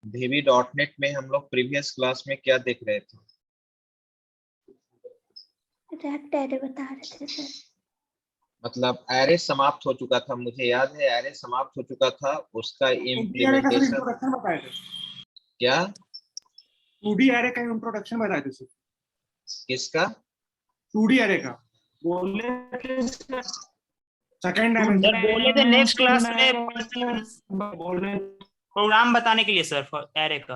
VB dot net में हम लोग प्रीवियस क्लास में क्या देख रहे थे? रेक्ट एरे बता रहे थे सर। मतलब एरे समाप्त हो चुका था, मुझे याद है एरे समाप्त हो चुका था, उसका इम्प्लीमेंटेशन इंट्रोडक्शन बताए थे। क्या 2D एरे का इंट्रोडक्शन बताए थे सर। किसका? 2D एरे का बोले थे सेकंड सर, बोले थे नेक्स्ट क्लास में बोले प्रोग्राम बताने के लिए सर एरे का।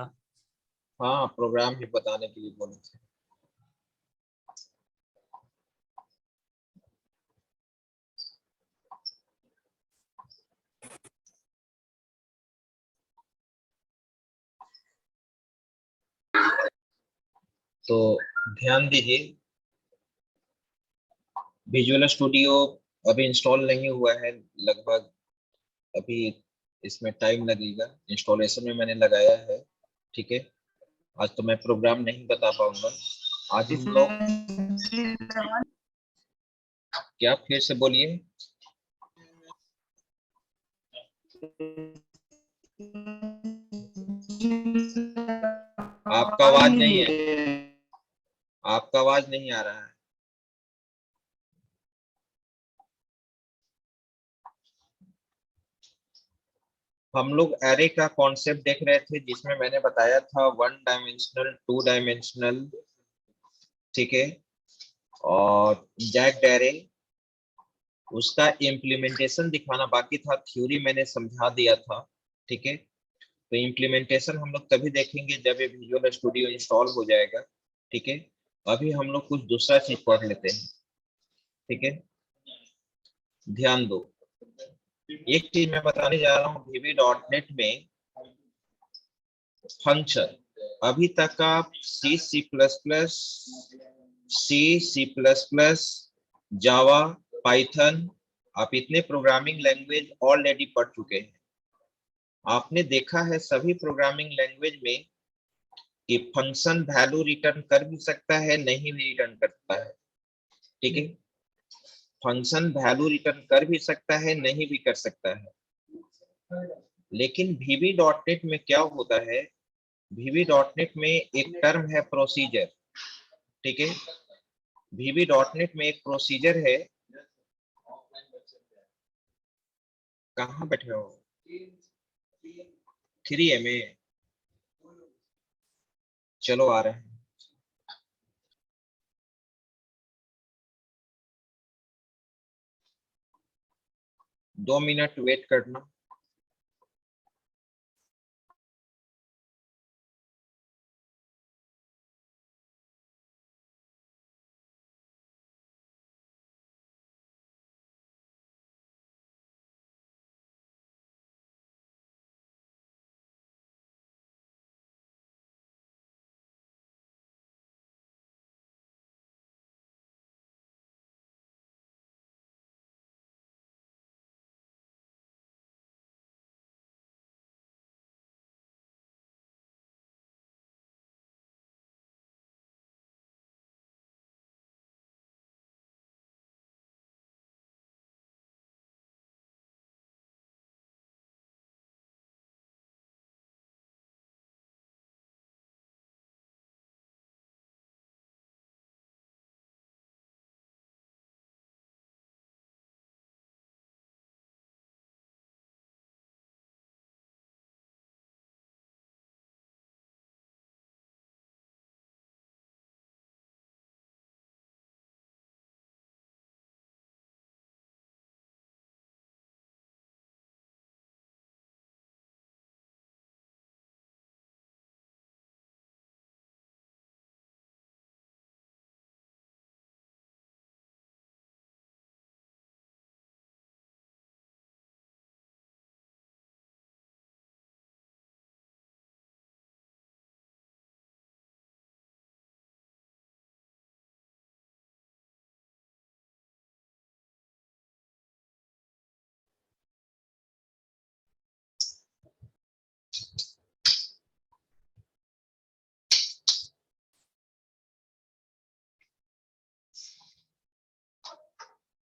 हाँ, प्रोग्राम ही बताने के लिए बोले थे। तो ध्यान दीजिए, विजुअल स्टूडियो अभी इंस्टॉल नहीं हुआ है, लगभग अभी इसमें टाइम लगेगा। इंस्टॉलेशन में मैंने लगाया है, ठीक है। आज तो मैं प्रोग्राम नहीं बता पाऊंगा। आज हम लोग क्या, फिर से बोलिए। आपका आवाज नहीं है, आपका आवाज नहीं आ रहा है। हम लोग एरे का कॉन्सेप्ट देख रहे थे, जिसमें मैंने बताया था 1 डायमेंशनल, 2 डायमेंशनल, ठीक है, और जैक्ड एरे। उसका इम्प्लीमेंटेशन दिखाना बाकी था, थ्योरी मैंने समझा दिया था, ठीक है। तो इम्प्लीमेंटेशन हम लोग तभी देखेंगे जब ये विजुअल स्टूडियो इंस्टॉल हो जाएगा, ठीक है। अभी हम लोग कुछ दूसरा चीज पढ़ लेते हैं, ठीक है। ध्यान दो, एक चीज मैं बताने जा रहा हूँ। VB डॉट नेट में फंक्शन, अभी तक आप C, C plus plus, C plus plus, Java, Python, आप इतने प्रोग्रामिंग लैंग्वेज ऑलरेडी पढ़ चुके हैं। आपने देखा है सभी प्रोग्रामिंग लैंग्वेज में कि फंक्शन वैल्यू रिटर्न कर भी सकता है, नहीं भी रिटर्न करता है, ठीक है। फंक्शन वैल्यू रिटर्न कर भी सकता है, नहीं भी कर सकता है। लेकिन VB डॉट नेट में क्या होता है, VB डॉट नेट में एक टर्म है प्रोसीजर, ठीक है। VB डॉट नेट में एक प्रोसीजर है। कहाँ बैठे हो? 3A में, चलो आ रहे हैं। दो मिनट वेट करना।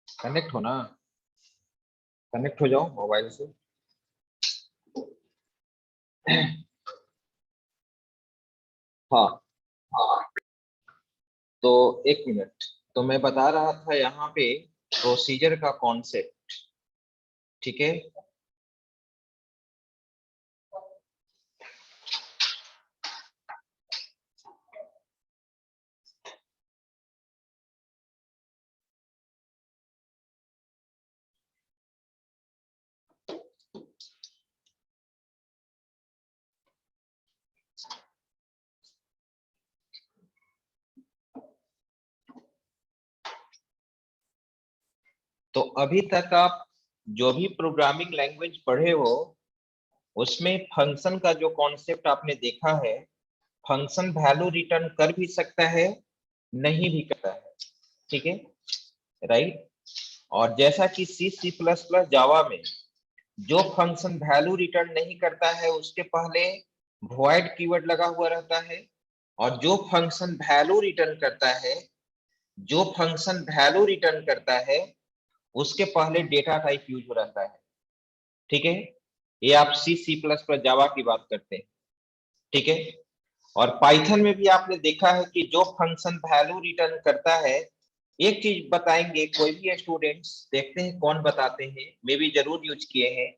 कनेक्ट हो ना, कनेक्ट हो जाओ मोबाइल से। हाँ हाँ, तो एक मिनट, तो मैं बता रहा था यहाँ पे प्रोसीजर का कॉन्सेप्ट, ठीक है। तो अभी तक आप जो भी प्रोग्रामिंग लैंग्वेज पढ़े हो उसमें फंक्शन का जो कॉन्सेप्ट आपने देखा है, फंक्शन वैल्यू रिटर्न कर भी सकता है, नहीं भी करता है, ठीक है, राइट। और जैसा कि सी सी प्लस प्लस जावा में जो फंक्शन वैल्यू रिटर्न नहीं करता है उसके पहले वॉइड कीवर्ड लगा हुआ रहता है, और जो फंक्शन वैल्यू रिटर्न करता है, जो फंक्शन वैल्यू रिटर्न करता है उसके पहले डेटा टाइप यूज हो रहता है, ठीक है। ये आप सी सी प्लस प्लस जावा की बात करते हैं, ठीक है। और पाइथन में भी आपने देखा है कि जो फंक्शन वैल्यू रिटर्न करता है, एक चीज बताएंगे, कोई भी स्टूडेंट्स देखते हैं कौन बताते हैं, मैं भी जरूर यूज किए हैं।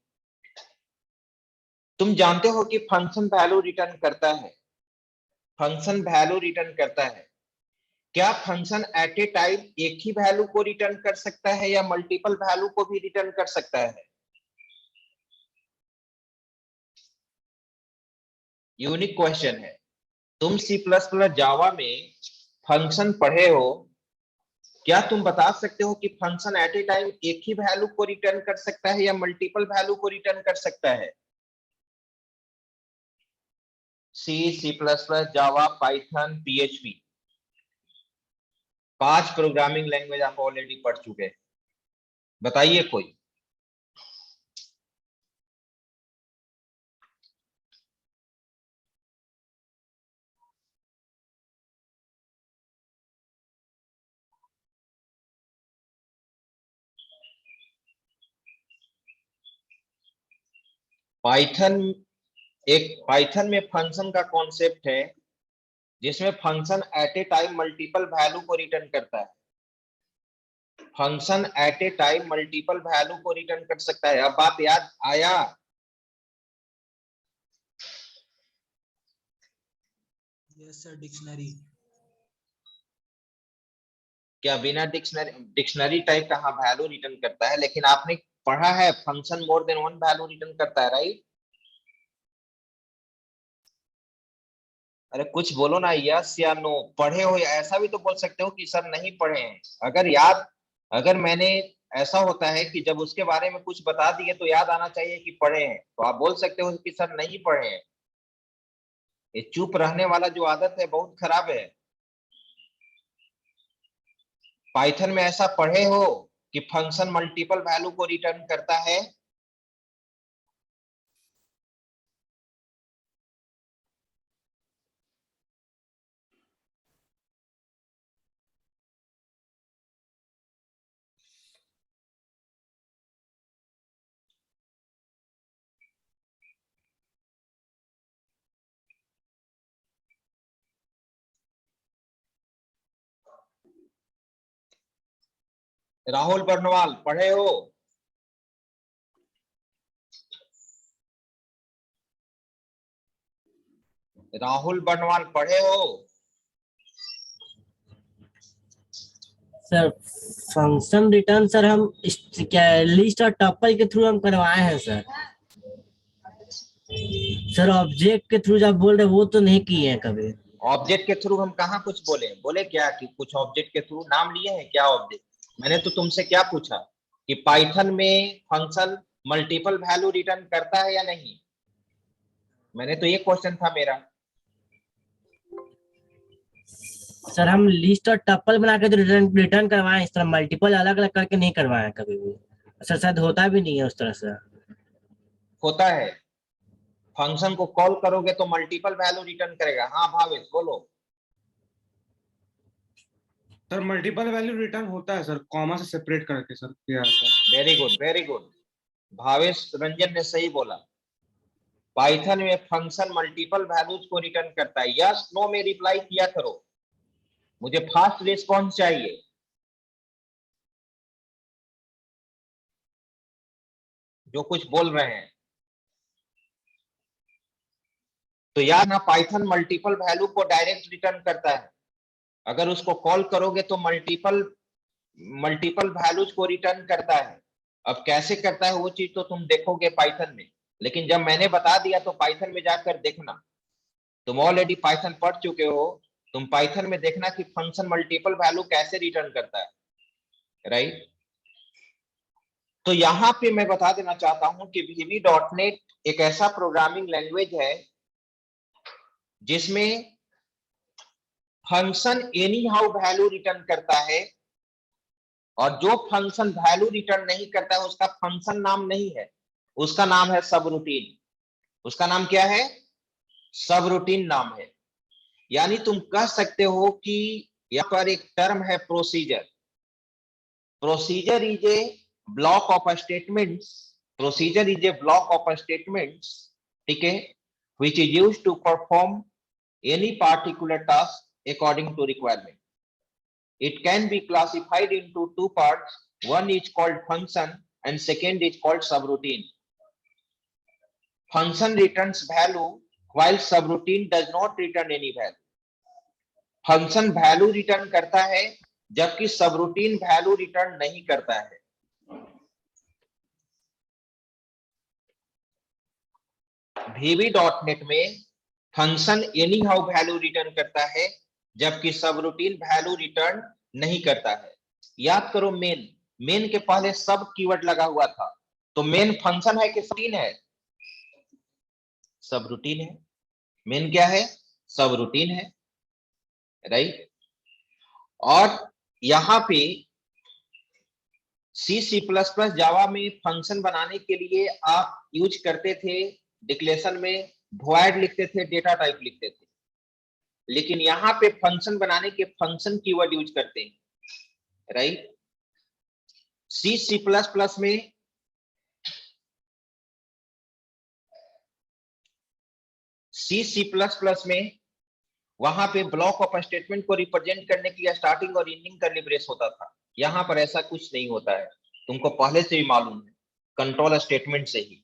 तुम जानते हो कि फंक्शन वैल्यू रिटर्न करता है, फंक्शन वैल्यू रिटर्न करता है, क्या फंक्शन एट ए टाइम एक ही वैल्यू को रिटर्न कर सकता है या मल्टीपल वैल्यू को भी रिटर्न कर सकता है? यूनिक क्वेश्चन है। तुम सी प्लस प्लस जावा में फंक्शन पढ़े हो, क्या तुम बता सकते हो कि फंक्शन एट ए टाइम एक ही वैल्यू को रिटर्न कर सकता है या मल्टीपल वैल्यू को रिटर्न कर सकता है? C C plus plus Java Python PHP, 5 programming language आप ऑलरेडी पढ़ चुके हैं, बताइए कोई। पाइथन, एक पाइथन में फंक्शन का कॉन्सेप्ट है जिसमें function at A time multiple value को रिटर्न करता है, function at A time multiple value को रिटर्न कर सकता है। अब बात याद आया? Yes sir, dictionary. क्या बिना डिक्शनरी, डिक्शनरी टाइप का हाँ वैल्यू रिटर्न करता है, लेकिन आपने पढ़ा है function more than one value return करता है, राइट? अरे कुछ बोलो ना, यस या नो, पढ़े हो, या ऐसा भी तो बोल सकते हो कि सर नहीं पढ़े हैं। अगर याद, अगर मैंने, ऐसा होता है कि जब उसके बारे में कुछ बता दिए तो याद आना चाहिए कि पढ़े हैं, तो आप बोल सकते हो कि सर नहीं पढ़े हैं। ये चुप रहने वाला जो आदत है बहुत खराब है। पाइथन में ऐसा पढ़े हो कि फंक्शन मल्टीपल वैल्यू को रिटर्न करता है? राहुल बर्नवाल पढ़े हो? राहुल बर्नवाल पढ़े हो? सर फंक्शन रिटर्न सर हम क्या लिस्ट और टपल के थ्रू हम करवाए हैं सर। सर ऑब्जेक्ट के थ्रू जब बोल रहे वो तो नहीं किए हैं कभी। ऑब्जेक्ट के थ्रू हम कहाँ कुछ बोले, बोले क्या कि कुछ ऑब्जेक्ट के थ्रू नाम लिए हैं क्या ऑब्जेक्ट? मैंने तो तुमसे क्या पूछा कि पाइथन में फंक्शन मल्टीपल वैल्यू रिटर्न करता है या नहीं, मैंने तो ये क्वेश्चन था मेरा। सर हम लिस्ट और टपल बना के रिटर्न करवाए, इस तरह मल्टीपल अलग अलग करके नहीं करवाए कभी भी। सर शायद होता भी नहीं है उस तरह से। होता है, फंक्शन को कॉल करोगे तो मल्टीपल वैल्यू रिटर्न करेगा। हाँ भावेश बोलो। सर मल्टीपल वैल्यू रिटर्न होता है सर, कॉमा से सेपरेट करके सर किया जाता है। Very good very good, Bhavesh Ranjan ने सही बोला। पाइथन में फंक्शन मल्टीपल वैल्यूज को रिटर्न करता है। यस नो में रिप्लाई किया करो, मुझे फास्ट रिस्पॉन्स चाहिए। जो कुछ बोल रहे हैं तो यार ना, पाइथन मल्टीपल वैल्यू को डायरेक्ट रिटर्न करता है। अगर उसको कॉल करोगे तो मल्टीपल वैल्यूज को रिटर्न करता है। अब कैसे करता है वो चीज तो तुम देखोगे पाइथन में, लेकिन जब मैंने बता दिया तो पाइथन में जाकर देखना। तुम ऑलरेडी पाइथन पढ़ चुके हो, तुम पाइथन में देखना कि फंक्शन मल्टीपल वैल्यू कैसे रिटर्न करता है, राइट। तो यहाँ पे मैं बता देना चाहता हूं कि VB.NET एक ऐसा प्रोग्रामिंग लैंग्वेज है जिसमें function anyhow value return करता है, और जो फंक्शन वैल्यू रिटर्न नहीं करता है उसका फंक्शन नाम नहीं है, उसका नाम है सबरूटीन। उसका नाम क्या है? सबरूटीन नाम है। यानी तुम कह सकते हो कि यहाँ पर एक टर्म है procedure. Procedure is a block of statements, procedure is a block of statements, ठीक है, which is used to perform any particular task according to requirement. It can be classified into two parts. One is called function and second is called subroutine. Function returns value while subroutine does not return any value. Function value return करता है जबकि subroutine value return नहीं करता है। VB.NET में function anyhow value return करता है जबकि सबरूटीन वैल्यू रिटर्न नहीं करता है। याद करो, मेन के पहले सब कीवर्ड लगा हुआ था, तो मेन फंक्शन है कि सबरूटीन है? सबरूटीन है। मेन क्या है? सबरूटीन है, राइट। और यहां पे C++ जावा में फंक्शन बनाने के लिए आप यूज करते थे, डिक्लेरेशन में void लिखते थे, डेटा टाइप लिखते थे, लेकिन यहाँ पे फंक्शन बनाने के फंक्शन कीवर्ड यूज करते हैं, राइट। C++ में वहां पे ब्लॉक ऑफ स्टेटमेंट को रिप्रेजेंट करने के लिए स्टार्टिंग और एंडिंग का लिबरेस होता था। यहाँ पर ऐसा कुछ नहीं होता है, तुमको पहले से ही मालूम है, कंट्रोल स्टेटमेंट से ही,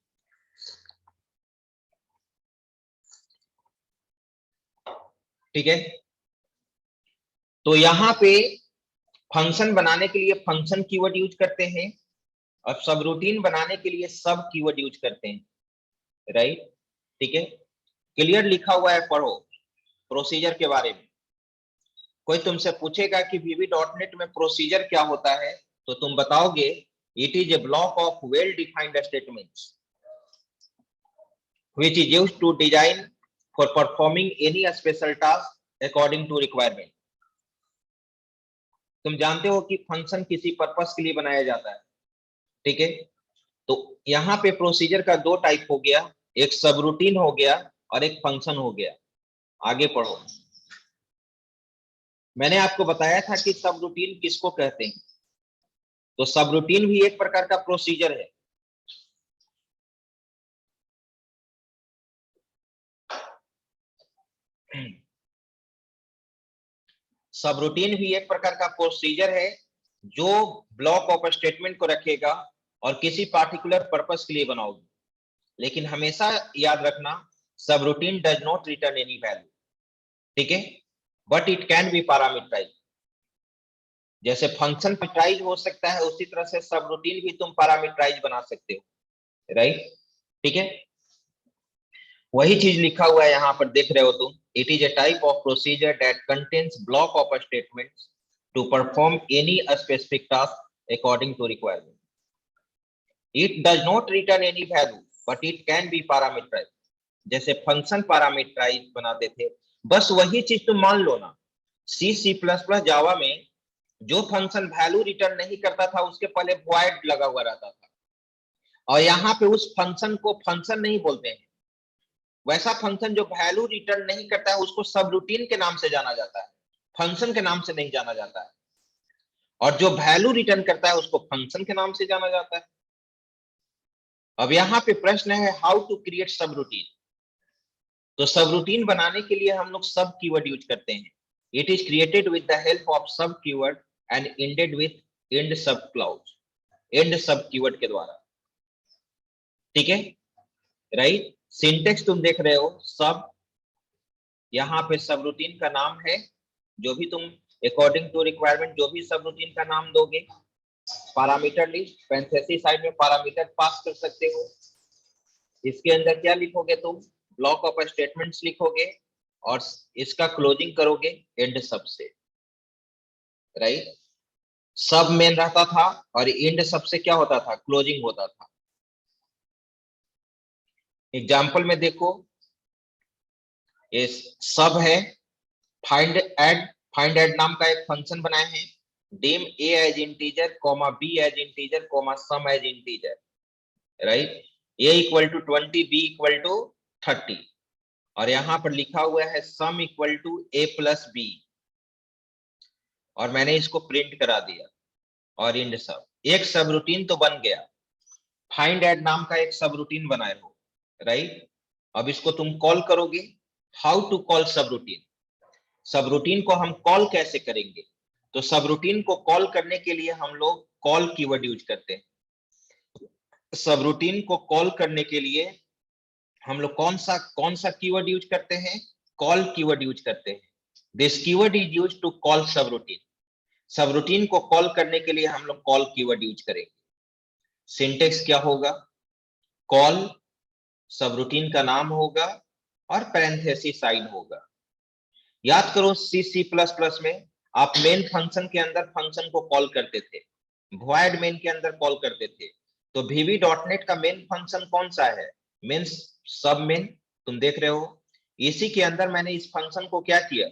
ठीक है। तो यहाँ पे फंक्शन बनाने के लिए फंक्शन कीवर्ड यूज करते हैं और सबरूटीन बनाने के लिए सब कीवर्ड यूज करते हैं, राइट, ठीक है। क्लियर लिखा हुआ है, पढ़ो प्रोसीजर के बारे में। कोई तुमसे पूछेगा कि VB.NET में प्रोसीजर क्या होता है, तो तुम बताओगे it is A block of well defined statements which is used to design for performing any special task according to requirement. तुम जानते हो कि फंक्शन किसी पर्पस के लिए बनाया जाता है, ठीक है। तो यहाँ पे प्रोसीजर का दो टाइप हो गया, एक सबरूटीन हो गया और एक फंक्शन हो गया। आगे पढ़ो। मैंने आपको बताया था कि सबरूटीन किसको कहते हैं, तो सबरूटीन भी एक प्रकार का प्रोसीजर है। सबरूटीन भी एक प्रकार का प्रोसीजर है जो ब्लॉक ऑफ स्टेटमेंट को रखेगा और किसी पार्टिकुलर पर्पस के लिए बनाओगे, लेकिन हमेशा याद रखना subroutine does not return any value, ठीक है, but it can be parameterize. जैसे फंक्शन पैरामीटराइज हो सकता है, उसी तरह से सबरूटीन भी तुम पैरामीटराइज बना सकते हो, राइट, ठीक है। वही चीज लिखा हुआ है यहाँ पर, देख रहे हो तुम। It is a type of procedure that contains block of statements to perform any specific task according to requirement. It does not return any value, but it can be parameterized. जैसे फंक्शन पैरामीटराइज बनाते थे, बस वही चीज तुम मान लो ना। C++ जावा में जो फंक्शन वैल्यू रिटर्न नहीं करता था उसके पहले void लगा हुआ रहता था, और यहाँ पे उस फंक्शन को फंक्शन नहीं बोलते हैं। वैसा फंक्शन जो वैल्यू रिटर्न नहीं करता है उसको सबरूटीन के नाम से जाना जाता है, फंक्शन के नाम से नहीं जाना जाता है, और जो वैल्यू रिटर्न करता है उसको फंक्शन के नाम से जाना जाता है। अब यहाँ पे प्रश्न है हाउ टू क्रिएट सबरूटीन। तो सब रूटीन बनाने के लिए हम लोग सब कीवर्ड यूज करते हैं। It is created with the help of sub keyword and ended with end sub clause, and sub keyword के द्वारा। ठीक है, राइट। सिंटेक्स तुम देख रहे हो, सब, यहाँ पे सब रूटीन का नाम है, जो भी तुम अकॉर्डिंग टू रिक्वायरमेंट जो भी सब रूटीन का नाम दोगे, पैरामीटर लिस्ट, पैरेंथेसिस साइड में पैरामीटर पास कर सकते हो। इसके अंदर क्या लिखोगे तुम, ब्लॉक ऑफ स्टेटमेंट्स लिखोगे और इसका क्लोजिंग करोगे एंड सब से, राइट। सब मेन रहता था और एंड सब से क्या होता था, क्लोजिंग होता था। एग्जाम्पल में देखो, ये सब है, फाइंड ऐड नाम का एक फंक्शन बनाए हैं, dim a as integer, comma b as integer, comma sum as integer, right. a equal to 20, b equal to 30, और यहां पर लिखा हुआ है sum equal to a plus b, और मैंने इसको प्रिंट करा दिया, और इंड सब। एक सब रूटीन तो बन गया। फाइंड ऐड नाम का एक सब रूटीन बनाए हो, राइट। अब इसको तुम कॉल करोगे। How to call subroutine, subroutine को हम कॉल कैसे करेंगे? तो सब रूटीन को कॉल करने के लिए हम लोग कॉल कीवर्ड यूज करते हैं। सब रूटीन को कॉल करने के लिए हम लोग कौन सा कीवर्ड यूज करते हैं? कॉल कीवर्ड यूज करते हैं। This keyword is used to call subroutine. Subroutine को कॉल करने के लिए हम लोग कॉल कीवर्ड यूज करेंगे। सिंटेक्स क्या होगा? कॉल, सब रूटीन का नाम होगा और पैरेंथेसिस साइन होगा। याद करो, C++ में आप मेन फंक्शन के अंदर फंक्शन को कॉल करते थे, वॉइड मेन के अंदर कॉल करते थे। तो VB.NET का मेन फंक्शन कौन सा है? मेन सब मेन, तुम देख रहे हो। इसी के अंदर मैंने इस फंक्शन को क्या किया?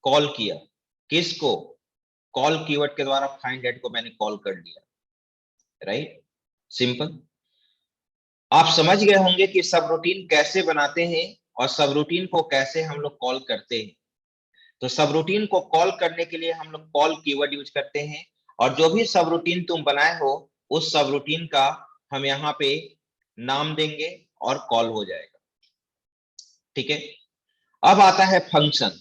कॉल किया। किसको? कॉल कीवर्ड के द्वारा फाइंड ऐड को मैंने कॉल कर दिया, राइट। सिंपल। आप समझ गए होंगे कि सब रूटीन कैसे बनाते हैं और सब रूटीन को कैसे हम लोग कॉल करते हैं। तो सब रूटीन को कॉल करने के लिए हम लोग कॉल कीवर्ड यूज करते हैं, और जो भी सब रूटीन तुम बनाए हो उस सब रूटीन का हम यहाँ पे नाम देंगे और कॉल हो जाएगा। ठीक है, अब आता है फंक्शन।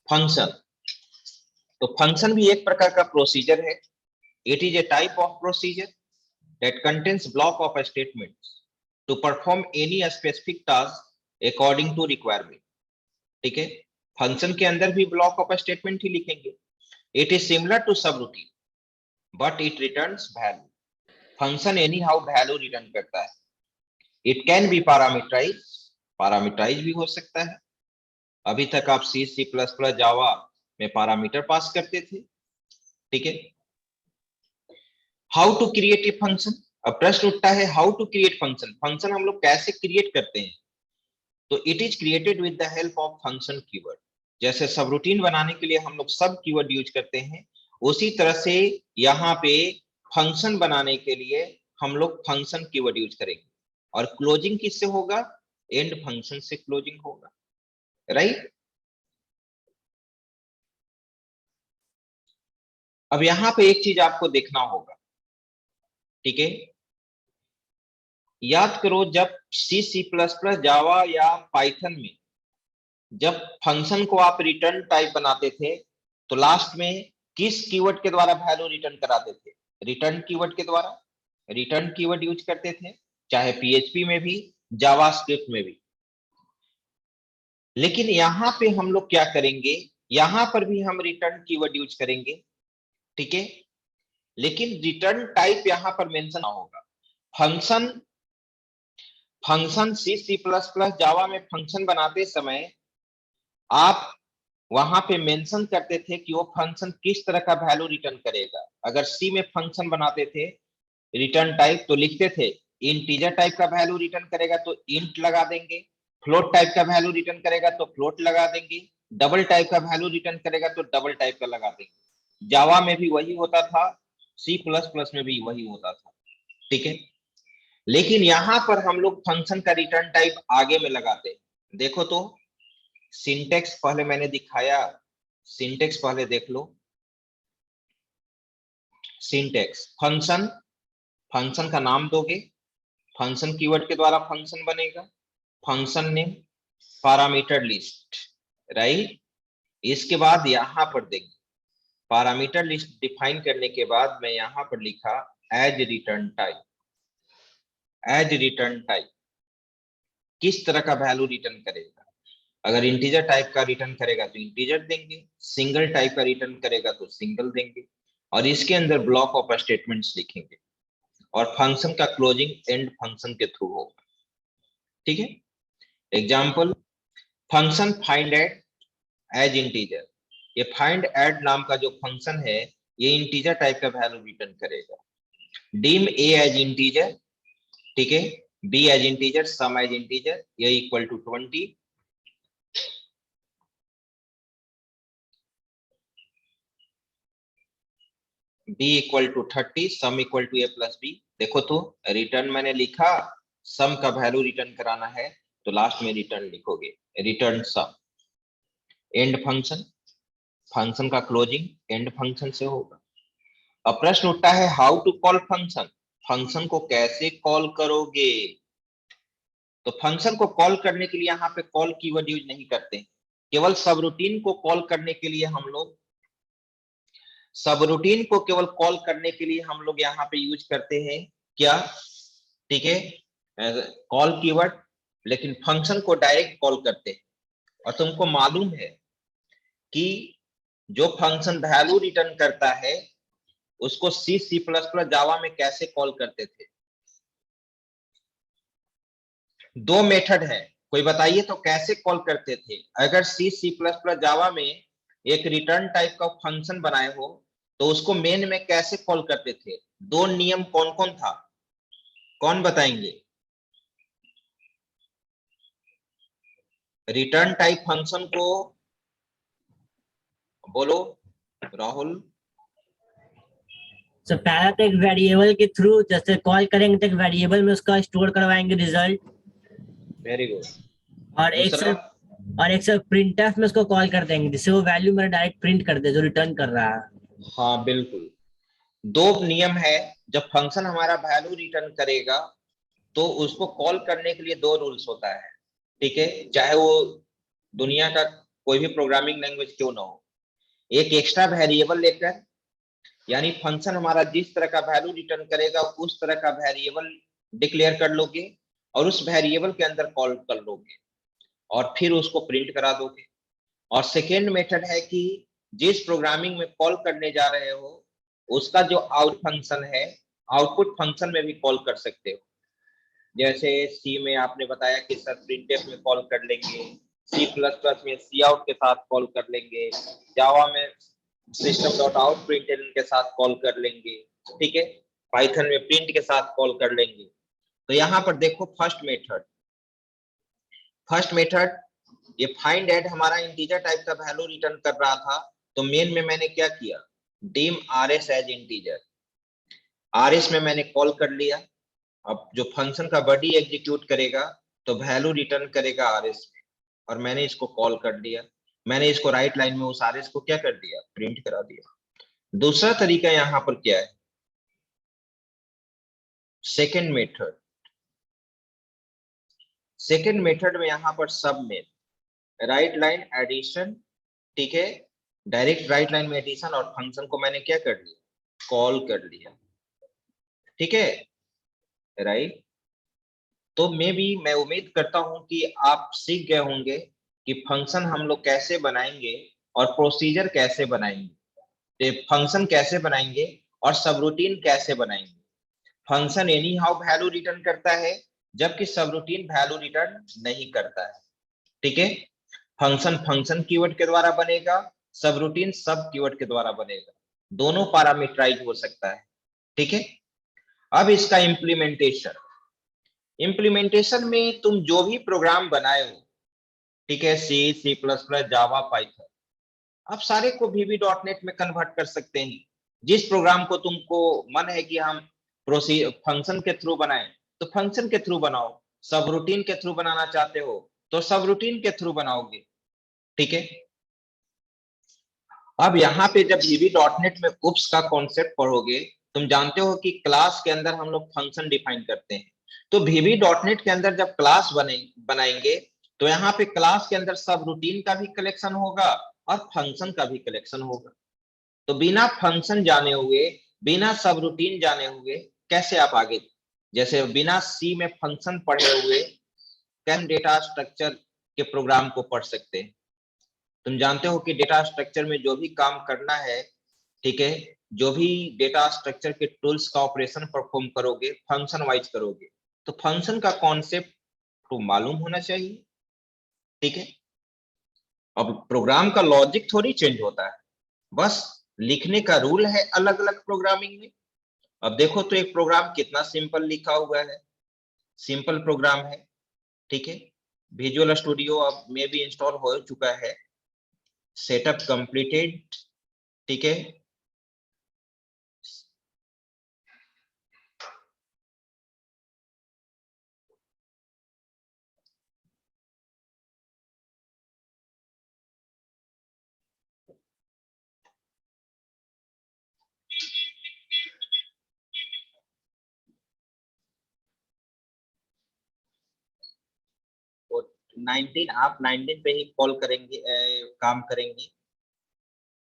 फंक्शन, तो फंक्शन भी एक प्रकार का प्रोसीजर है। It is a type of procedure that contains block of statements to perform any specific task according to requirement. ठीक है, फंक्शन के अंदर भी ब्लॉक ऑफ स्टेटमेंट ही लिखेंगे। It is similar to subroutine but it returns value. Function anyhow value return करता है। It can be parameterize, parameterize भी हो सकता है। अभी तक आप C++, जावा में पैरामीटर पास करते थे। ठीक है, how to create a function. अब प्रश्न उठता है, how to create function, function हम लोग कैसे क्रिएट करते हैं? तो it is created with the help of function keyword. जैसे सब रूटीन बनाने के लिए हम लोग सब कीवर्ड यूज करते हैं, उसी तरह से यहाँ पे फंक्शन बनाने के लिए हम लोग फंक्शन कीवर्ड यूज करेंगे। और क्लोजिंग किससे होगा? एंड फंक्शन से क्लोजिंग होगा, राइट। अब यहाँ पे एक चीज आपको देखना होगा, ठीक है। याद करो, जब C++, जावा या पाइथन में जब फंक्शन को आप रिटर्न टाइप बनाते थे तो लास्ट में किस कीवर्ड के द्वारा वैल्यू रिटर्न कराते थे? रिटर्न कीवर्ड के द्वारा रिटर्न कीवर्ड यूज करते थे, चाहे PHP में भी, जावास्क्रिप्ट में भी। लेकिन यहां पे हम लोग क्या करेंगे? यहां पर भी हम रिटर्न कीवर्ड यूज करेंगे, ठीक है, लेकिन रिटर्न टाइप यहां पर मेंशन ना होगा। फंक्शन C++, जावा में फंक्शन बनाते समय आप वहां पे मेंशन करते थे कि वो फंक्शन किस तरह का वैल्यू रिटर्न करेगा। अगर सी में फंक्शन बनाते थे रिटर्न टाइप तो लिखते थे इंटीजर टाइप का वैल्यू रिटर्न करेगा तो इंट लगा देंगे, फ्लोट टाइप का वैल्यू रिटर्न करेगा तो फ्लोट लगा देंगे, डबल टाइप का वैल्यू रिटर्न करेगा तो डबल टाइप का लगा देंगे। जावा में भी वही होता था, C++ में भी वही होता था, ठीक है। लेकिन यहां पर हम लोग फंक्शन का रिटर्न टाइप आगे में लगाते हैं। देखो तो सिंटेक्स पहले मैंने दिखाया, सिंटेक्स पहले देख लो। सिंटेक्स, फंक्शन का नाम दोगे, फंक्शन कीवर्ड के द्वारा फंक्शन बनेगा, function name, parameter list, right. इसके बाद यहां पर देखिए पैरामीटर लिस्ट डिफाइन करने के बाद मैं यहां पर लिखा as return type. As return type किस तरह का वैल्यू रिटर्न करेगा? अगर इंटीजर टाइप का रिटर्न करेगा तो इंटीजर देंगे, सिंगल टाइप का रिटर्न करेगा तो सिंगल देंगे, और इसके अंदर ब्लॉक ऑफ स्टेटमेंट्स लिखेंगे, और फंक्शन का क्लोजिंग एंड फंक्शन के थ्रू होगा। ठीक है, example function find at as integer. ये फाइंड एड नाम का जो फंक्शन है ये इंटीजर टाइप का वैल्यू रिटर्न करेगा। डीम ए एज इंटीजर, ठीक है, b as integer, sum as integer, ये equal to 20, b equal to 30, sum equal to a plus b. देखो तो रिटर्न मैंने लिखा, सम का वैल्यू रिटर्न कराना है तो लास्ट में रिटर्न लिखोगे, return sum. End function, function का क्लोजिंग एंड फंक्शन से होगा। अब प्रश्न उठता है how to call function, function को कैसे कॉल करोगे? तो फंक्शन को कॉल करने के लिए यहाँ पे कॉल कीवर्ड यूज नहीं करते, केवल सबरूटीन को कॉल करने के लिए हम लोग, सबरूटीन को केवल कॉल करने के लिए हम लोग यहाँ पे यूज करते हैं क्या, ठीक है, कॉल कीवर्ड, लेकिन फंक्शन को डायरेक्ट कॉल करते हैं। और तुमको मालूम है कि जो फंक्शन वैल्यू रिटर्न करता है उसको सी प्लस प्लस जावा में कैसे कॉल करते थे? दो मेथड है, कोई बताइए तो कैसे कॉल करते थे? अगर सी प्लस प्लस जावा में एक रिटर्न टाइप का फंक्शन बनाए हो तो उसको मेन में कैसे कॉल करते थे? दो नियम कौन कौन था, कौन बताएंगे? रिटर्न टाइप फंक्शन को बोलो राहुल। सर पहला तो एक वेरिएबल के थ्रू जैसे कॉल करेंगे तो एक वेरिएबल में उसका स्टोर करवाएंगे रिजल्ट, वेरी गुड। और एक से प्रिंटफ में उसको कॉल कर देंगे जिससे वो वैल्यू मेरा डायरेक्ट प्रिंट कर दे जो रिटर्न कर रहा है। हाँ बिल्कुल, दो नियम है, जब फंक्शन हमारा वैल्यू रिटर्न करेगा तो उसको कॉल करने के लिए दो रूल्स होता है, ठीक है, चाहे वो दुनिया का कोई भी प्रोग्रामिंग लैंग्वेज क्यों ना हो। एक एक्स्ट्रा वेरिएबल लेकर, यानी फंक्शन हमारा जिस तरह का वैल्यू रिटर्न करेगा उस तरह का वेरिएबल डिक्लेयर कर लोगे और उस वेरिएबल के अंदर कॉल कर लोगे और फिर उसको प्रिंट करा दोगे। और सेकेंड मेथड है कि जिस प्रोग्रामिंग में कॉल करने जा रहे हो उसका जो आउट फंक्शन है, आउटपुट फंक्शन में भी कॉल कर सकते हो। जैसे सी में आपने बताया कि सर प्रिंटफ में कॉल कर लेंगे, सी प्लस प्लस में सी आउट के साथ कॉल कर लेंगे, जावा में सिस्टम डॉट आउट प्रिंटलन के साथ कॉल कर लेंगे, ठीक है, पाइथन में प्रिंट के साथ कॉल कर लेंगे। तो यहाँ पर देखो फर्स्ट मेथड ये फाइंड एट हमारा इंटीजर टाइप का वैल्यू रिटर्न कर रहा था, तो मेन में मैंने क्या किया, dim RS as integer, RS में मैंने कॉल कर लिया। अब जो फंक्शन का बॉडी एग्जीक्यूट करेगा तो वैल्यू रिटर्न करेगा आरएस में, और मैंने इसको कॉल कर दिया, मैंने इसको राइट लाइन में उस आरएस को क्या कर दिया, प्रिंट करा दिया। दूसरा तरीका यहाँ पर क्या है, सेकेंड मेथड में यहाँ पर सब में राइट लाइन एडिशन, ठीक है, डायरेक्ट राइट लाइन में एडिशन, और फंक्शन को मैंने क्या कर लिया, कॉल कर लिया, ठीक है, राइट। तो मैं उम्मीद करता हूं कि आप सीख गए होंगे कि फंक्शन हम लोग कैसे बनाएंगे और प्रोसीजर कैसे बनाएंगे, फंक्शन कैसे बनाएंगे और सबरूटीन कैसे बनाएंगे। Function anyhow value return करता है जबकि सबरूटीन वैल्यू रिटर्न नहीं करता है, ठीक है। फंक्शन कीवर्ड के द्वारा बनेगा, सबरूटीन सब कीवर्ड के द्वारा बनेगा, दोनों पैरामीटराइज हो सकता है, ठीक है। अब इसका इम्प्लीमेंटेशन में तुम जो भी प्रोग्राम बनाए हो, ठीक है, सी प्लस प्लस, जावा, पाइथन, आप सारे को VB.NET में कन्वर्ट कर सकते हैं। जिस प्रोग्राम को तुमको मन है कि हम फंक्शन के थ्रू बनाएं तो फंक्शन के थ्रू बनाओ, सबरूटीन के थ्रू बनाना चाहते हो तो सबरूटीन के थ्रू बनाओगे, ठीक है। अब यहाँ पे जब VB.NET में उप्स का कॉन्सेप्ट पढ़ोगे, तुम जानते हो कि क्लास के अंदर हम लोग फंक्शन डिफाइन करते हैं, तो VB.NET के अंदर जब क्लास बनाएंगे तो यहाँ पे क्लास के अंदर सब रूटीन का भी कलेक्शन होगा और फंक्शन का भी कलेक्शन होगा। तो बिना फंक्शन जाने हुए, बिना सब रूटीन जाने हुए कैसे आप आगे, जैसे बिना सी में फंक्शन पढ़े हुए कैन डेटा स्ट्रक्चर के प्रोग्राम को पढ़ सकते हैं। तुम जानते हो कि डेटा स्ट्रक्चर में जो भी काम करना है, ठीक है, जो भी डेटा स्ट्रक्चर के टूल्स का ऑपरेशन परफॉर्म करोगे फंक्शन वाइज करोगे, तो फंक्शन का कॉन्सेप्ट तो मालूम होना चाहिए, ठीक है। अब प्रोग्राम का लॉजिक थोड़ी चेंज होता है, बस लिखने का रूल है अलग अलग प्रोग्रामिंग में। अब देखो तो एक प्रोग्राम कितना सिंपल लिखा हुआ है, सिंपल प्रोग्राम है, ठीक है। विजुअल स्टूडियो अब में भी इंस्टॉल हो चुका है, सेटअप कंप्लीटेड, ठीक है। तो 19 आप 19 पे ही कॉल करेंगे, काम करेंगे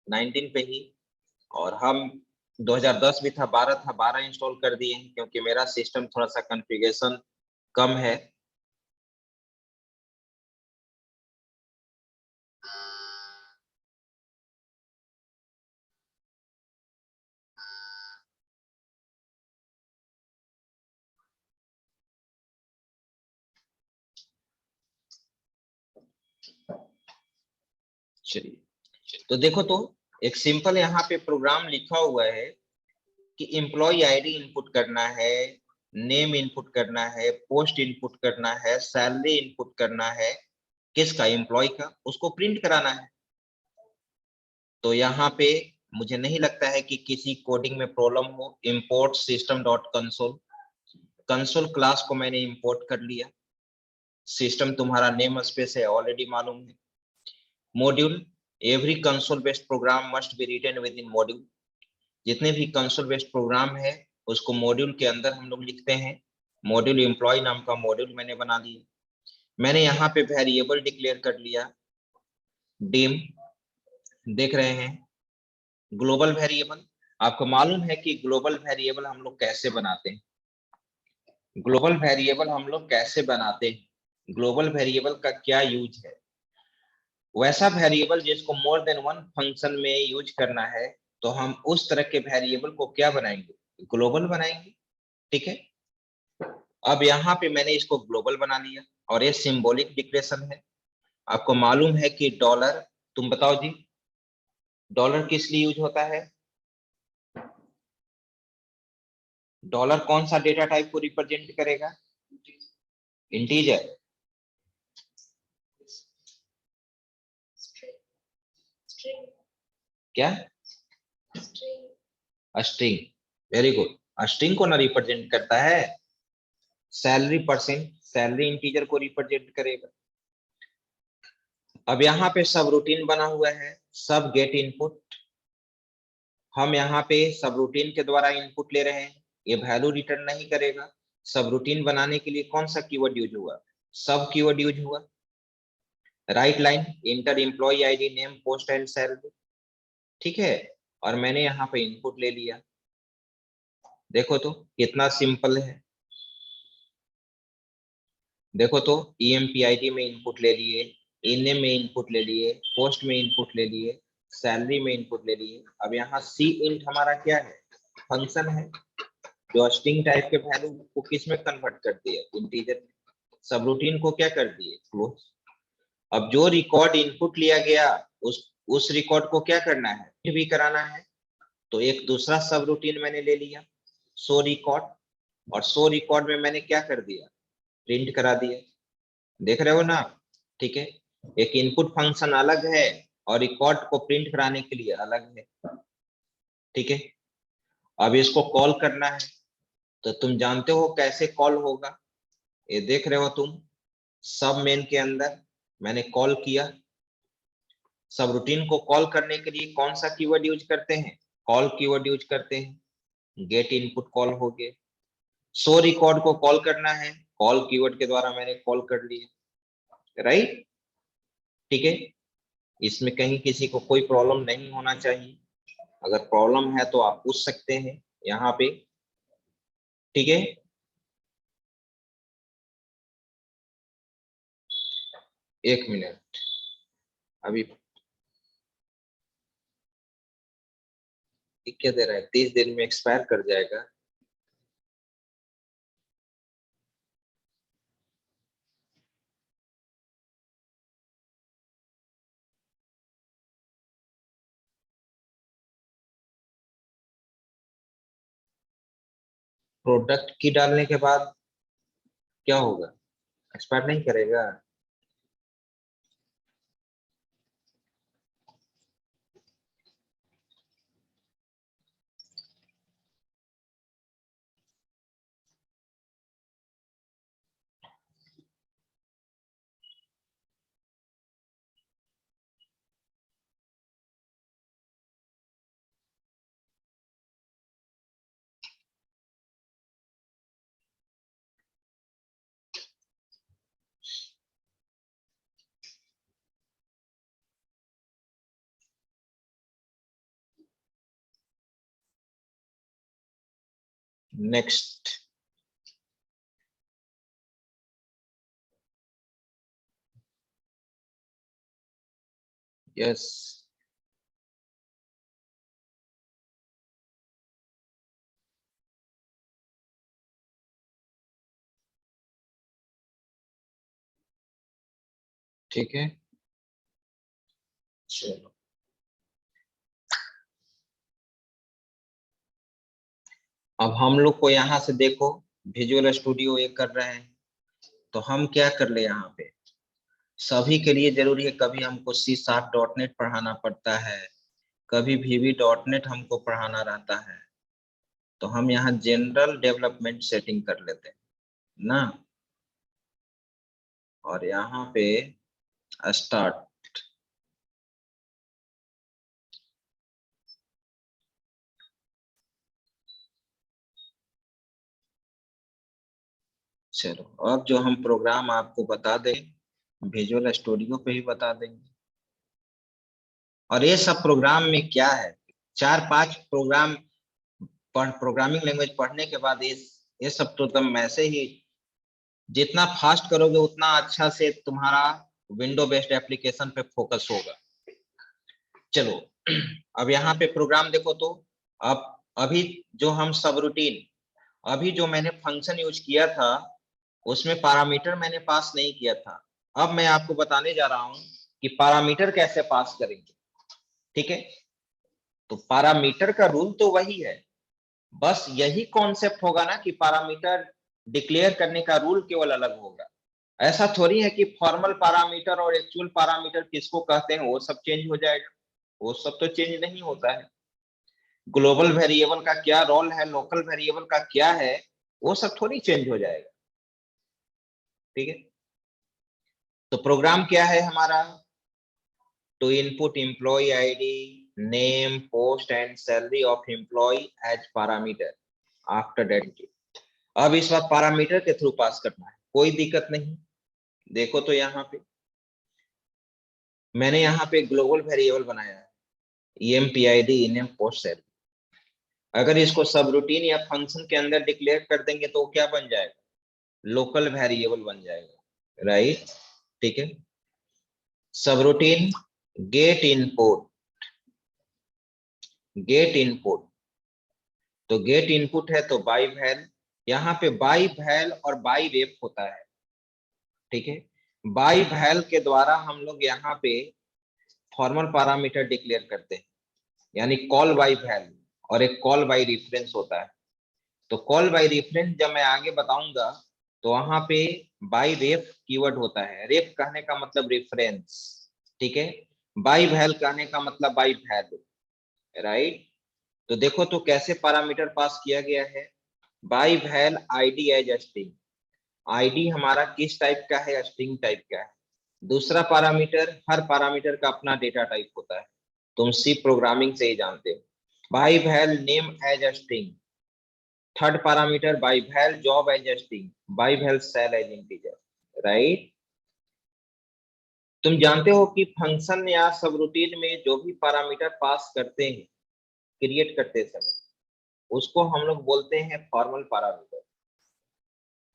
19 पे ही। और हम 2010 भी था, 12 था, 12 इंस्टॉल कर दिए हैं क्योंकि मेरा सिस्टम थोड़ा सा कॉन्फ़िगरेशन कम है। चलिए तो देखो तो एक सिंपल यहाँ पे प्रोग्राम लिखा हुआ है कि एम्प्लॉय आईडी इनपुट करना है, नेम इनपुट करना है, पोस्ट इनपुट करना है, सैलरी इनपुट करना है, किसका, एम्प्लॉय का, उसको प्रिंट कराना है। तो यहाँ पे मुझे नहीं लगता है कि किसी कोडिंग में प्रॉब्लम हो। Import system dot console, console class को मैंने इंपोर्ट कर लिया। सिस्टम तुम्हारा नेम स्पेस है, ऑलरेडी मालूम है। Module, every console based program must be written within module. जितने भी कंसोल बेस्ड प्रोग्राम है उसको मॉड्यूल के अंदर हम लोग लिखते हैं। मॉड्यूल एम्प्लॉय नाम का मॉड्यूल मैंने बना दिया। मैंने यहाँ पे वेरिएबल डिक्लेयर कर लिया डिम, देख रहे हैं, ग्लोबल वेरिएबल। आपको मालूम है कि ग्लोबल वेरिएबल हम लोग कैसे बनाते हैं, ग्लोबल वेरिएबल हम लोग कैसे बनाते हैं, ग्लोबल वेरिएबल का क्या यूज है। वैसा वेरिएबल जिसको मोर देन वन फंक्शन में यूज करना है तो हम उस तरह के वेरिएबल को क्या बनाएंगे, ग्लोबल बनाएंगे, ठीक है। अब यहाँ पे मैंने इसको ग्लोबल बना लिया और ये सिंबॉलिक डिक्लेरेशन है। आपको मालूम है कि डॉलर, तुम बताओ जी, डॉलर किस लिए यूज होता है? डॉलर कौन सा डेटा टाइप को रिप्रेजेंट करेगा? इंटीजर। क्या? स्ट्रिंग। वेरी गुड, स्ट्रिंग को ना रिप्रेजेंट करता है। सैलरी परसेंट, सैलरी इंटीजर को रिप्रेजेंट करेगा। अब यहाँ पे सब रूटीन बना हुआ है, सब गेट इनपुट। हम यहाँ पे सब रूटीन के द्वारा इनपुट ले रहे हैं, ये वैल्यू रिटर्न नहीं करेगा। सब रूटीन बनाने के लिए कौन सा कीवर्ड यूज हुआ? सब कीवर्ड यूज हुआ। Write line, enter employee ID, name, post and salary, ठीक है। और मैंने यहाँ पे इनपुट ले लिया। देखो तो कितना सिंपल है। देखो तो EMPID में इनपुट ले लिए, इननेम में इनपुट ले लिए, पोस्ट में इनपुट ले लिए, सैलरी में इनपुट ले लिए। अब यहाँ सी इंट हमारा क्या है? फंक्शन है जो स्ट्रिंग टाइप के वैल्यू को किस में कन्वर्ट करती है? इंटीजर। सब रूटीन को क्या कर दिए? क्लोज। अब जो रिकॉर्ड इनपुट लिया गया उस रिकॉर्ड को क्या करना है? भी कराना है। तो एक दूसरा सब रूटीन मैंने ले लिया, शो रिकॉर्ड, और शो रिकॉर्ड में मैंने क्या कर दिया? प्रिंट करा दिया। देख रहे हो ना, ठीक है। एक इनपुट फंक्शन अलग है और रिकॉर्ड को प्रिंट कराने के लिए अलग है, ठीक है। अब इसको कॉल करना है तो तुम जानते हो कैसे कॉल होगा, ये देख रहे हो तुम। सब मेन के अंदर मैंने कॉल किया। सब रूटीन को कॉल करने के लिए कौन सा कीवर्ड यूज करते हैं? कॉल कीवर्ड यूज करते हैं। गेट इनपुट कॉल हो गए, शो रिकॉर्ड को कॉल करना है, कॉल कीवर्ड के द्वारा मैंने कॉल कर लिया, राइट। ठीक है, इसमें कहीं किसी को कोई प्रॉब्लम नहीं होना चाहिए, अगर प्रॉब्लम है तो आप पूछ सकते हैं यहाँ पे। ठीक है, एक मिनट, अभी ये क्या दे रहा है, 30 दिन में एक्सपायर कर जाएगा। प्रोडक्ट की डालने के बाद क्या होगा, एक्सपायर नहीं करेगा। नेक्स्ट, यस, ठीक है, चलो अब हम लोग को यहाँ से देखो, विजुअल स्टूडियो ये कर रहे हैं, तो हम क्या कर ले, यहाँ पे सभी के लिए जरूरी है, कभी हमको C#.NET पढ़ाना पड़ता है, कभी VB.NET हमको पढ़ाना रहता है, तो हम यहाँ जनरल डेवलपमेंट सेटिंग कर लेते हैं ना, और यहाँ पे स्टार्ट, चलो अब जो हम प्रोग्राम आपको बता दें, विजुअल स्टूडियो पे ही बता देंगे। और ये सब प्रोग्राम में क्या है, 4-5 प्रोग्राम प्रोग्रामिंग लैंग्वेज पढ़ने के बाद ये सब तो तुम ऐसे ही जितना फास्ट करोगे उतना अच्छा से तुम्हारा विंडो बेस्ड एप्लीकेशन पे फोकस होगा। चलो अब यहाँ पे प्रोग्राम देखो, तो अब अभी जो हम सब रूटीन, अभी जो मैंने फंक्शन यूज किया था उसमें पैरामीटर मैंने पास नहीं किया था, अब मैं आपको बताने जा रहा हूं कि पैरामीटर कैसे पास करेंगे। ठीक है, तो पैरामीटर का रूल तो वही है, बस यही कॉन्सेप्ट होगा ना कि पैरामीटर डिक्लेयर करने का रूल केवल अलग होगा। ऐसा थोड़ी है कि फॉर्मल पैरामीटर और एक्चुअल पैरामीटर किसको कहते हैं वो सब चेंज हो जाएगा, वो सब तो चेंज नहीं होता है। ग्लोबल वेरिएबल का क्या रोल है, लोकल वेरिएबल का क्या है, वो सब थोड़ी चेंज हो जाएगा। ठीक है, तो प्रोग्राम क्या है हमारा, to input employee ID, name, post and salary of employee as parameter after date. अब इस बार पैरामीटर के थ्रू पास करना है, कोई दिक्कत नहीं। देखो तो यहाँ पे मैंने यहाँ पे ग्लोबल वेरिएबल बनाया है, empid, नेम, पोस्ट, सैलरी। अगर इसको सब रूटीन या फंक्शन के अंदर डिक्लेयर कर देंगे तो क्या बन जाएगा, लोकल वेरिएबल बन जाएगा, राइट। ठीक है, subroutine get input, get input, तो गेट इनपुट है तो बाई वैल, यहाँ पे बाई वैल और बाई रेफ होता है। ठीक है, बाई वैल के द्वारा हम लोग यहाँ पे फॉर्मल पैरामीटर डिक्लेयर करते हैं, यानी कॉल बाई वैल, और एक कॉल बाई रेफरेंस होता है। तो कॉल बाई रेफरेंस जब मैं आगे बताऊंगा तो वहां पे बाई रेफ कीवर्ड होता है, रेफ कहने का मतलब रेफरेंस। ठीक है, बाई वैल कहने का मतलब बाई वैल्यू, राइट। तो देखो तो कैसे पैरामीटर पास किया गया है, by val ID as string, ID हमारा किस टाइप का है, स्ट्रिंग टाइप का है। दूसरा पैरामीटर, हर पैरामीटर का अपना डेटा टाइप होता है, तुम सी प्रोग्रामिंग से ही जानते हो। By val name as string, third parameter by val job as string, by val sal as integer, right. तुम जानते हो कि फंक्शन या सब रूटीन में जो भी पैरामीटर पास करते हैं क्रिएट करते समय, उसको हम लोग बोलते हैं फॉर्मल पैरामीटर।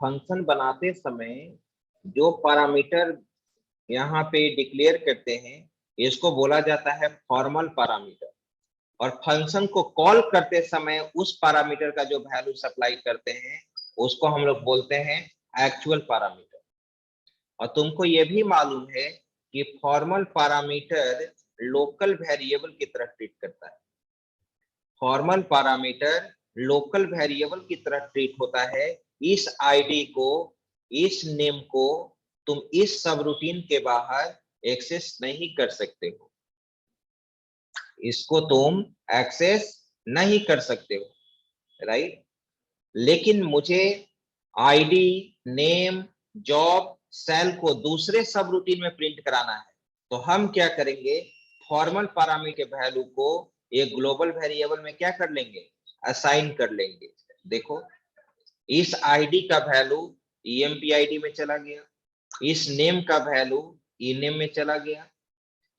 फंक्शन बनाते समय जो पैरामीटर यहाँ पे डिक्लेयर करते हैं इसको बोला जाता है फॉर्मल पैरामीटर, और फंक्शन को कॉल करते समय उस पैरामीटर का जो वैल्यू सप्लाई करते हैं उसको हम लोग बोलते हैं एक्चुअल पैरामीटर। और तुमको ये भी मालूम है कि फॉर्मल पैरामीटर लोकल वेरिएबल की तरह ट्रीट करता है। फॉर्मल पैरामीटर लोकल वेरिएबल की तरह ट्रीट होता है। इस आईडी को, इस नेम को तुम इस सब रूटीन के बाहर एक्सेस नहीं कर सकते हो, इसको तुम एक्सेस नहीं कर सकते हो, राइट। लेकिन मुझे आईडी, नेम, जॉब, सेल को दूसरे सब रूटीन में प्रिंट कराना है, तो हम क्या करेंगे, फॉर्मल पैरामीटर के वैल्यू को एक ग्लोबल वेरिएबल में क्या कर लेंगे, असाइन कर लेंगे। देखो इस आईडी का वैल्यू empid में चला गया, इस नेम का वैल्यू ename में चला गया,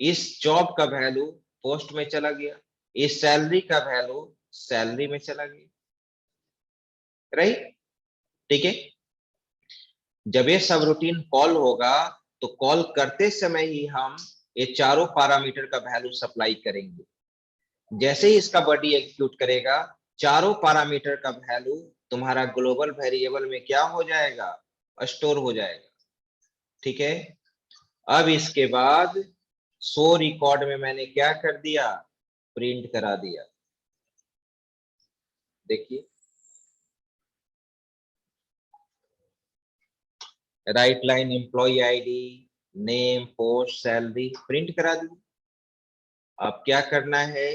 इस जॉब का वैल्यू पोस्ट में चला गया, इस सैलरी का वैल्यू सैलरी में चला गया, राइट। ठीक है, जब ये सब रूटीन कॉल होगा तो कॉल करते समय ही हम ये चारों पैरामीटर का वैल्यू सप्लाई करेंगे। जैसे ही इसका बॉडी एग्जीक्यूट करेगा, चारों पैरामीटर का वैल्यू तुम्हारा ग्लोबल वेरिएबल में क्या हो जाएगा, स्टोर हो जाएगा। ठीक है, अब इसके बाद शो रिकॉर्ड में मैंने क्या कर दिया, प्रिंट करा दिया। देखिए write line employee ID, name, post, salary print करा दी। अब क्या करना है,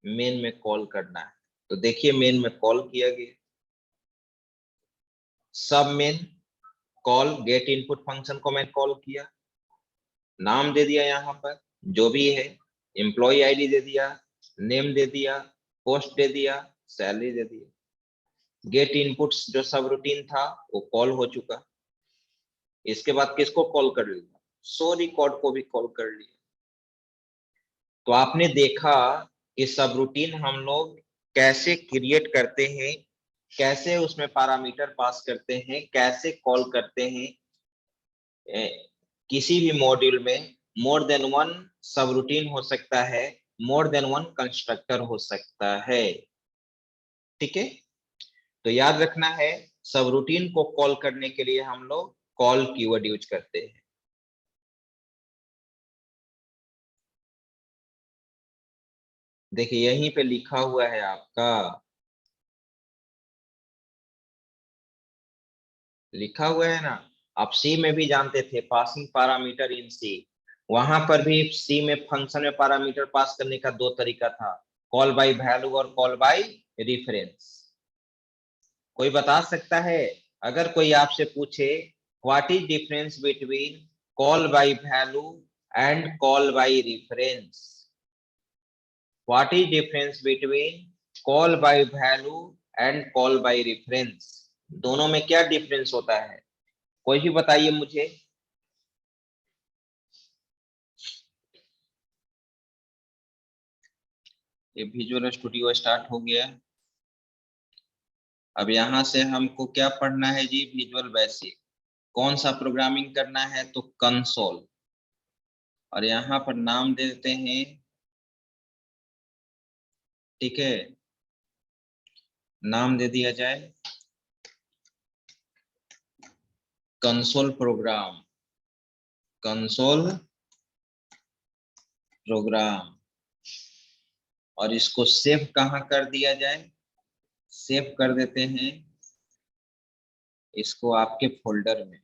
मेन में कॉल करना है। तो देखिए मेन में कॉल किया गया, सब main call gate input function को मैं कॉल किया, नाम दे दिया यहाँ पर जो भी है, एम्प्लॉय आईडी दे दिया, नेम दे दिया, पोस्ट दे दिया, सैलरी दे दिया। गेट इनपुट्स जो सब रूटीन था वो कॉल हो चुका। इसके बाद किसको कॉल कर लिया, शो रिकॉर्ड को भी कॉल कर लिया। तो आपने देखा कि सब रूटीन हम लोग कैसे क्रिएट करते हैं, कैसे उसमें पैरामीटर पास करते हैं, कैसे कॉल करते हैं। किसी भी मॉड्यूल में मोर देन वन सब रूटीन हो सकता है, मोर देन वन कंस्ट्रक्टर हो सकता है। ठीक है, तो याद रखना है सब रूटीन को कॉल करने के लिए हम लोग कॉल कीवर्ड यूज करते हैं। देखिए यहीं पे लिखा हुआ है आपका, लिखा हुआ है ना। आप सी में भी जानते थे पासिंग पैरामीटर इन सी, वहां पर भी सी में फंक्शन में पैरामीटर पास करने का दो तरीका था, कॉल बाय वैल्यू और कॉल बाय रेफरेंस। कोई बता सकता है, अगर कोई आपसे पूछे what is difference between call by value and call by reference, what is difference between call by value and call by reference, दोनों में क्या डिफरेंस होता है, कोई भी बताइए मुझे। ये विजुअल स्टूडियो स्टार्ट हो गया। अब यहां से हमको क्या पढ़ना है जी, विजुअल बेसिक। कौन सा प्रोग्रामिंग करना है, तो कंसोल, और यहाँ पर नाम दे देते हैं। ठीक है, नाम दे दिया जाए कंसोल प्रोग्राम, कंसोल प्रोग्राम। और इसको सेव कहाँ कर दिया जाए, सेव कर देते हैं इसको आपके फोल्डर में।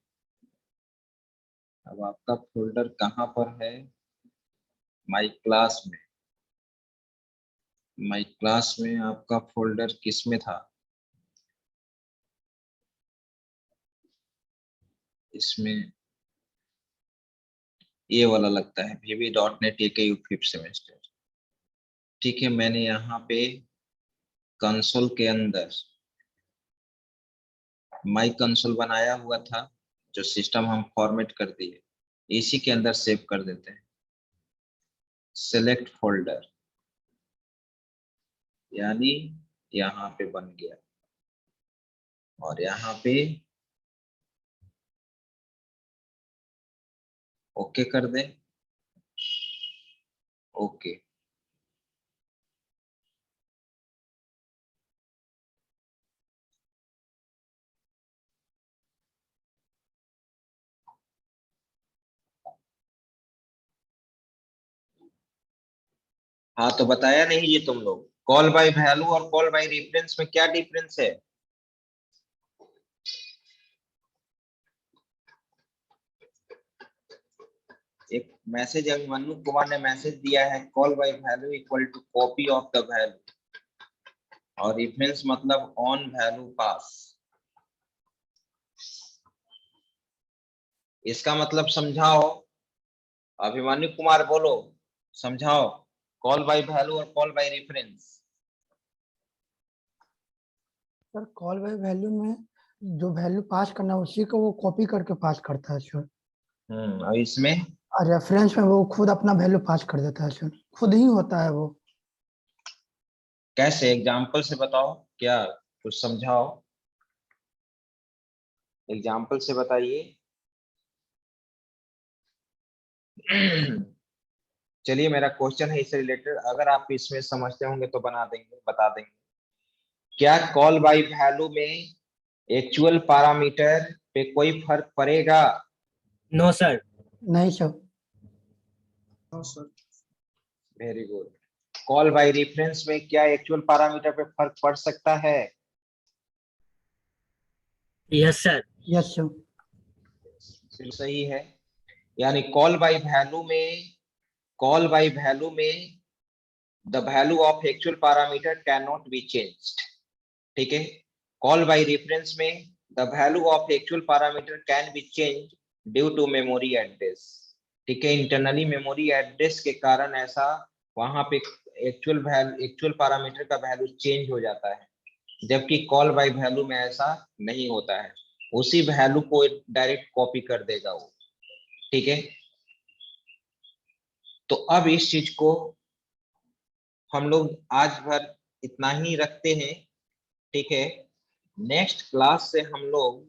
अब आपका फोल्डर कहाँ पर है, माई क्लास में। माई क्लास में आपका फोल्डर किस में था, इसमें ये वाला लगता है VB.NET AKU 5th सेमेस्टर। ठीक है, मैंने यहाँ पे कंसोल के अंदर माई कंसोल बनाया हुआ था, जो सिस्टम हम फॉर्मेट कर दिए, इसी के अंदर सेव कर देते हैं। सेलेक्ट फोल्डर, यानी यहाँ पे बन गया, और यहाँ पे ओके कर दें। ओके, हाँ तो बताया नहीं ये तुम लोग, कॉल बाय वैल्यू और कॉल बाय रेफरेंस में क्या डिफरेंस है? एक मैसेज अभिमन्यु कुमार ने मैसेज दिया है, call by value equal to copy of the value, और रेफरेंस मतलब ऑन वैल्यू पास। इसका मतलब समझाओ, अभिमन्यु कुमार बोलो, समझाओ, कॉल बाय वैल्यू और call by reference. Sir call by value में जो वैल्यू पास करना है उसी को वो कॉपी करके पास करता है सर, और इसमें और रेफरेंस में वो खुद अपना वैल्यू पास कर देता है सर, खुद ही होता है वो। कैसे? एग्जाम्पल से बताओ, क्या कुछ समझाओ, एग्जाम्पल से बताइए। चलिए, मेरा क्वेश्चन है इससे रिलेटेड, अगर आप इसमें समझते होंगे तो बना देंगे, बता देंगे। क्या कॉल बाय वैल्यू में एक्चुअल पैरामीटर पे कोई फर्क पड़ेगा? No sir. नहीं सर। हाँ sir. Very good. Call by reference में क्या एक्चुअल पैरामीटर पे फर्क पड़ सकता है? Yes sir. Yes sir. सही है, यानी कॉल बाय वैल्यू में, the value of actual parameter can not be changed. ठीक है, कॉल बाय रेफरेंस में the value of actual parameter can be change due to memory address. ठीक है, internally memory address के कारण ऐसा वहां पे एक्चुअल पैरामीटर का वैल्यू चेंज हो जाता है, जबकि कॉल बाय वैल्यू में ऐसा नहीं होता है, उसी वैल्यू को डायरेक्ट कॉपी कर देगा वो। ठीक है, तो अब इस चीज को हम लोग आज भर इतना ही रखते हैं। ठीक है, नेक्स्ट क्लास से हम लोग,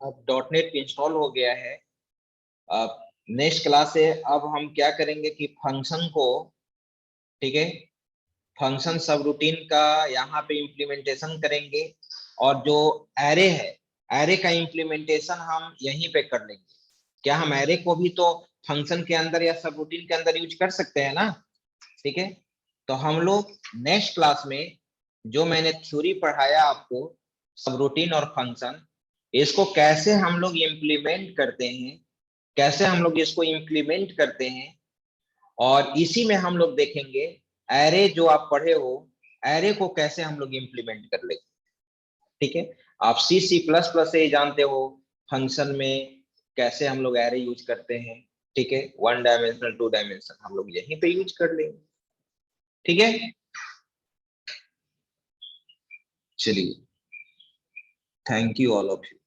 अब डॉटनेट इंस्टॉल हो गया है, अब नेक्स्ट क्लास से अब हम क्या करेंगे कि फंक्शन को, ठीक है, फंक्शन सब रूटीन का यहाँ पे इम्प्लीमेंटेशन करेंगे, और जो एरे है, एरे का इम्प्लीमेंटेशन हम यहीं पे कर लेंगे। क्या हम एरे को भी तो फंक्शन के अंदर या सब रूटीन के अंदर यूज कर सकते हैं ना? ठीक है, तो हम लोग नेक्स्ट क्लास में जो मैंने थ्योरी पढ़ाया आपको, सब रूटीन और फंक्शन, इसको कैसे हम लोग इम्प्लीमेंट करते हैं, कैसे हम लोग इसको इम्प्लीमेंट करते हैं, और इसी में हम लोग देखेंगे एरे जो आप पढ़े हो, एरे को कैसे हम लोग इम्प्लीमेंट कर लेंगे। ठीक है, आप C++ से जानते हो फंक्शन में कैसे हम लोग एरे यूज करते हैं। ठीक है, 1 डायमेंशनल 2 डायमेंशनल हम लोग यहीं पे यूज कर लेंगे। ठीक है, चलिए, thank you all of you.